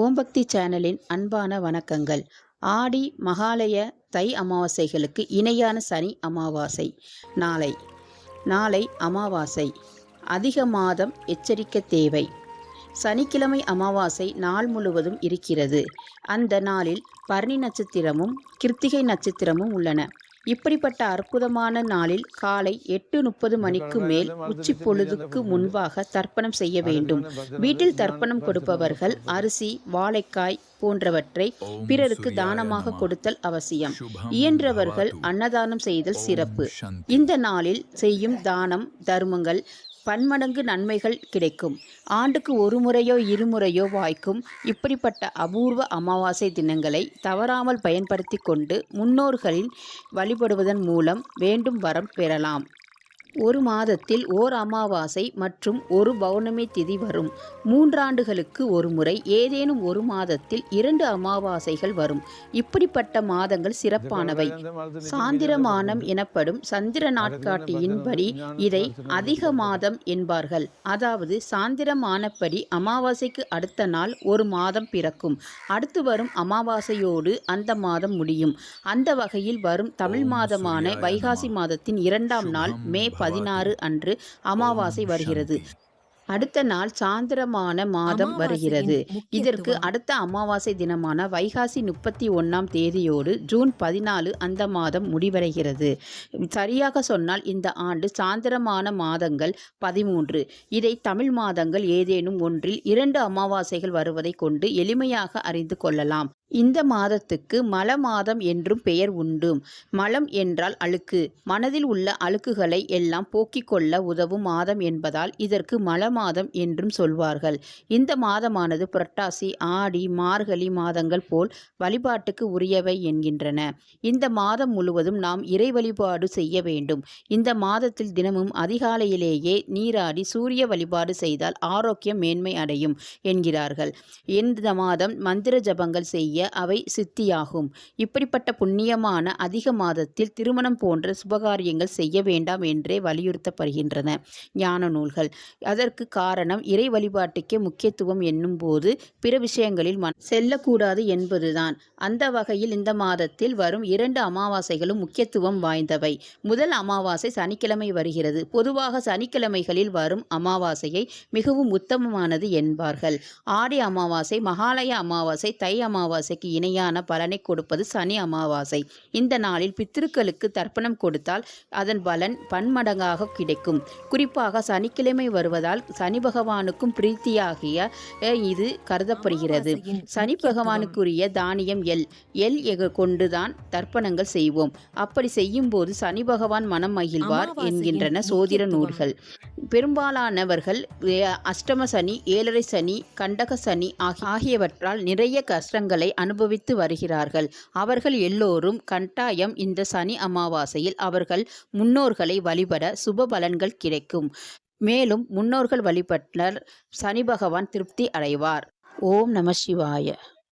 ஓம் பக்தி சேனலின் அன்பான வணக்கங்கள். ஆடி மகாலய தை அமாவாசைகளுக்கு இணையான சனி அமாவாசை நாளை அமாவாசை. அதிக மாதம் எச்சரிக்கை தேவை. சனிக்கிழமை அமாவாசை நாள் முழுவதும் இருக்கிறது. அந்த நாளில் பரணி நட்சத்திரமும் கிருத்திகை நட்சத்திரமும் உள்ளன. இப்படிப்பட்ட அற்புதமான நாளில் காலை 8:30 மணிக்கு மேல் உச்சி பொழுதுக்கு முன்பாக தர்ப்பணம் செய்ய வேண்டும். வீட்டில் தர்ப்பணம் கொடுப்பவர்கள் அரிசி, வாழைக்காய் போன்றவற்றை பிறருக்கு தானமாக கொடுத்தல் அவசியம். இயன்றவர்கள் அன்னதானம் செய்தல் சிறப்பு. இந்த நாளில் செய்யும் தானம் தர்மங்கள் பன்மடங்கு நன்மைகள் கிடைக்கும். ஆண்டுக்கு ஒரு முறையோ இருமுறையோ வாய்க்கும் இப்படிப்பட்ட அபூர்வ அமாவாசை தினங்களை தவறாமல் பயன்படுத்தி கொண்டு முன்னோர்களின் வழிபடுவதன் மூலம் வேண்டும் வரம் பெறலாம். ஒரு மாதத்தில் ஓர் அமாவாசை மற்றும் ஒரு பௌர்ணமி திதி வரும். 3 ஆண்டுகளுக்கு ஒரு முறை ஏதேனும் ஒரு மாதத்தில் 2 அமாவாசைகள் வரும். இப்படிப்பட்ட மாதங்கள் சிறப்பானவை. சாந்திரமானம் எனப்படும் சந்திர நாட்காட்டியின்படி இதை அதிக மாதம் என்பார்கள். அதாவது சாந்திரமானப்படி அமாவாசைக்கு அடுத்த நாள் ஒரு மாதம் பிறக்கும். அடுத்து வரும் அமாவாசையோடு அந்த மாதம் முடியும். அந்த வகையில் வரும் தமிழ் மாதமான வைகாசி மாதத்தின் 2ஆம் நாள் மே 16 அன்று அமாவாசை வருகிறது. அடுத்த நாள் சாந்திரமான மாதம் வருகிறது. இதற்கு அடுத்த அமாவாசை தினமான வைகாசி 31ஆம் தேதியோடு ஜூன் 14 அந்த மாதம் முடிவடைகிறது. சரியாக சொன்னால் இந்த ஆண்டு சாந்திரமான மாதங்கள் 13. இதை தமிழ் மாதங்கள் ஏதேனும் ஒன்றில் 2 அமாவாசைகள் வருவதை கொண்டு எளிமையாக அறிந்து கொள்ளலாம். இந்த மாதத்துக்கு மல மாதம் என்றும் பெயர் உண்டு. மலம் என்றால் அழுக்கு. மனதில் உள்ள அழுக்குகளை எல்லாம் போக்கிக் கொள்ள உதவும் மாதம் என்பதால் இதற்கு மல மாதம் என்றும் சொல்வார்கள். இந்த மாதமானது புரட்டாசி, ஆடி, மார்கழி மாதங்கள் போல் வழிபாட்டுக்கு உரியவை என்கின்றன. இந்த மாதம் முழுவதும் நாம் இறை வழிபாடு செய்ய வேண்டும். இந்த மாதத்தில் தினமும் அதிகாலையிலேயே நீராடி சூரிய வழிபாடு செய்தால் ஆரோக்கியம் மேன்மை அடையும் என்கிறார்கள். இந்த மாதம் மந்திர ஜபங்கள் செய்ய அவை சித்தியாகும். இப்படிப்பட்ட புண்ணியமான அதிக மாதத்தில் திருமணம் போன்ற சுபகாரியங்கள் செய்ய வேண்டாம் என்றே வலியுறுத்தப்படுகின்றன ஞான நூல்கள். அதற்கு காரணம் இறை வழிபாட்டுக்கே முக்கியத்துவம் என்னும் போது பிற விஷயங்களில் செல்லக்கூடாது என்பதுதான். அந்த வகையில் இந்த மாதத்தில் வரும் 2 அமாவாசைகளும் முக்கியத்துவம் வாய்ந்தவை. முதல் அமாவாசை சனிக்கிழமை வருகிறது. பொதுவாக சனிக்கிழமைகளில் வரும் அமாவாசையை மிகவும் உத்தமமானது என்பார்கள். ஆடி அமாவாசை, மகாலய அமாவாசை, தை அமாவாசைக்கு இணையான பலனை கொடுப்பது சனி அமாவாசை. இந்த நாளில் பித்திருக்களுக்கு தர்ப்பணம் கொடுத்தால் அதன் பலன் பன்மடங்காக கிடைக்கும். குறிப்பாக சனிக்கிழமை வருவதால் சனி பகவானுக்கும் பிரீத்தியாகிய இது கருதப்படுகிறது. சனி பகவானுக்குரிய தானியம் எள் கொண்டுதான் தர்ப்பணங்கள் செய்வோம். அப்படி செய்யும் போது சனி பகவான் மனம் மகிழ்வார் என்கின்றன சோதிட நூல்கள். பெரும்பாலானவர்கள் அஷ்டம சனி, 7.5 சனி, கண்டக சனி ஆகியவற்றால் நிறைய கஷ்டங்களை அனுபவித்து வருகிறார்கள். அவர்கள் எல்லோரும் கட்டாயம் இந்த சனி அமாவாசையில் அவர்கள் முன்னோர்களை வழிபட சுப பலன்கள் கிடைக்கும். மேலும் முன்னோர்கள் வழிபட்டால் சனி பகவான் திருப்தி அடைவார். ஓம் நம சிவாய.